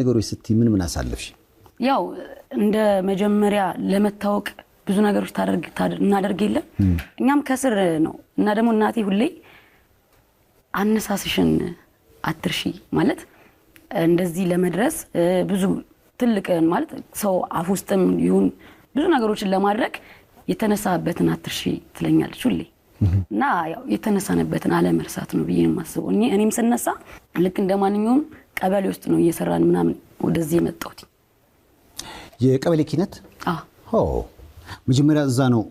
ነገሮች ስትይ ምን አሳለፍሽ? ያው እንደ መጀመሪያ ለመታወቅ ብዙ ነገሮች እናደርግ የለም እኛም ከስር ነው እና ደግሞ እናቴ ሁሌ አነሳስሽን አትርሺ ማለት እንደዚህ ለመድረስ ብዙ ትልቅ ማለት ሰው አፍ ውስጥም ይሁን ብዙ ነገሮችን ለማድረግ የተነሳበትን አትርሺ ትለኛለች ሁሌ እና ያው የተነሳነበትን አለመርሳት ነው ብዬ የማስበው እኔም ስነሳ ልክ እንደማንኛውም ቀበሌ ውስጥ ነው እየሰራን ምናምን ወደዚህ የመጣሁት የቀበሌ ኪነት መጀመሪያ እዛ ነው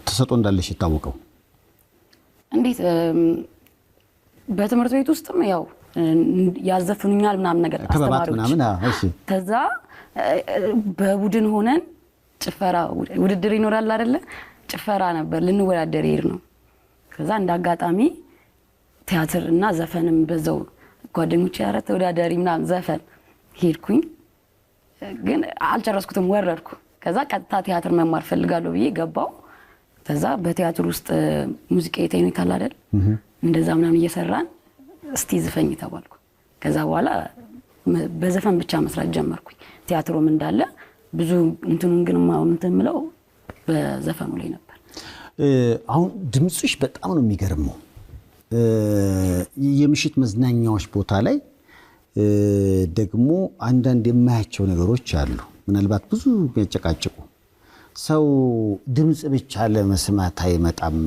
ተሰጦ እንዳለሽ የታወቀው እንዴት በትምህርት ቤት ውስጥም ያው ያዘፍኑኛል ምናምን ነገር አስተማሪዎች እሺ ተዛ በቡድን ሆነን ጭፈራ ውድድር ይኖራል አይደለ ጭፈራ ነበር ልንወዳደር ይር ነው ከዛ እንዳጋጣሚ ቲያትር እና ዘፈንም በዛው ጓደኞቼ ያረ ተወዳዳሪ ምናምን ዘፈን ሄድኩኝ ግን አልጨረስኩትም ወረድኩ ከዛ ቀጥታ ቲያትር መማር ፈልጋለሁ ብዬ ገባው ተዛ በቲያትር ውስጥ ሙዚቃ ይተኝታል አይደል እንደዛ ምናምን እየሰራን እስቲ ዝፈኝ ተባልኩ ከዛ በኋላ በዘፈን ብቻ መስራት ጀመርኩኝ ቲያትሩም እንዳለ ብዙ እንትኑን ግን ማውንተምለው በዘፈኑ ላይ ነበር አሁን ድምጽሽ በጣም ነው የሚገርመው የምሽት መዝናኛዎች ቦታ ላይ ደግሞ አንዳንድ የማያቸው ነገሮች አሉ ምናልባት ብዙ የሚያጨቃጭቁ ሰው ድምጽ ብቻ ለመስማት አይመጣም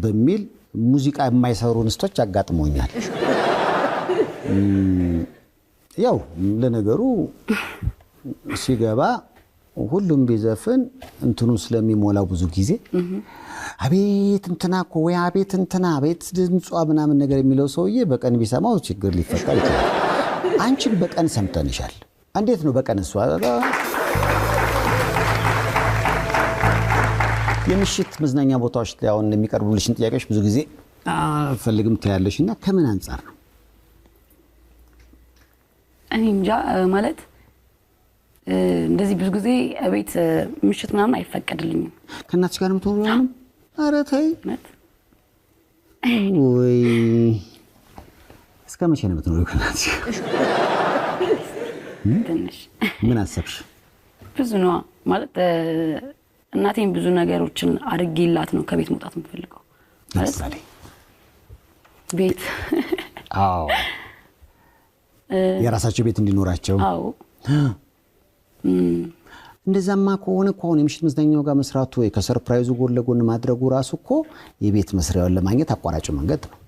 በሚል ሙዚቃ የማይሰሩ እንስቶች አጋጥሞኛል ያው ለነገሩ ሲገባ ሁሉም ቢዘፍን እንትኑ ስለሚሞላው ብዙ ጊዜ አቤት እንትና እኮ ወይ አቤት እንትና አቤት ድምጿ ምናምን ነገር የሚለው ሰውዬ በቀን ቢሰማው ችግር ሊፈጠር ይችላል አንቺን በቀን ሰምተንሻል እንዴት ነው በቀን እሷ የምሽት መዝናኛ ቦታዎች ላይ አሁን የሚቀርቡልሽን ጥያቄዎች ብዙ ጊዜ ፈልግም ታያለሽና ከምን አንፃር ነው እኔ እንጃ ማለት እንደዚህ ብዙ ጊዜ አቤት ምሽት ምናምን አይፈቀድልኝም ከናትሽ ጋር ምትሆኑ ኧረ ተይ ወይ እስከ መቼ ነው የምትኖሪው ከናትሽ ትንሽ ምን አሰብሽ ብዙ ነው ማለት እናቴን ብዙ ነገሮችን አድርጌላት ነው ከቤት መውጣት የምፈልገው ለምሳሌ ቤት አዎ የራሳቸው ቤት እንዲኖራቸው አዎ እንደዛማ ከሆነ የምሽት መዝናኛው ጋር መስራቱ ወይ ከሰርፕራይዙ ጎን ለጎን ማድረጉ ራሱ እኮ የቤት መስሪያውን ለማግኘት አቋራጭ መንገድ ነው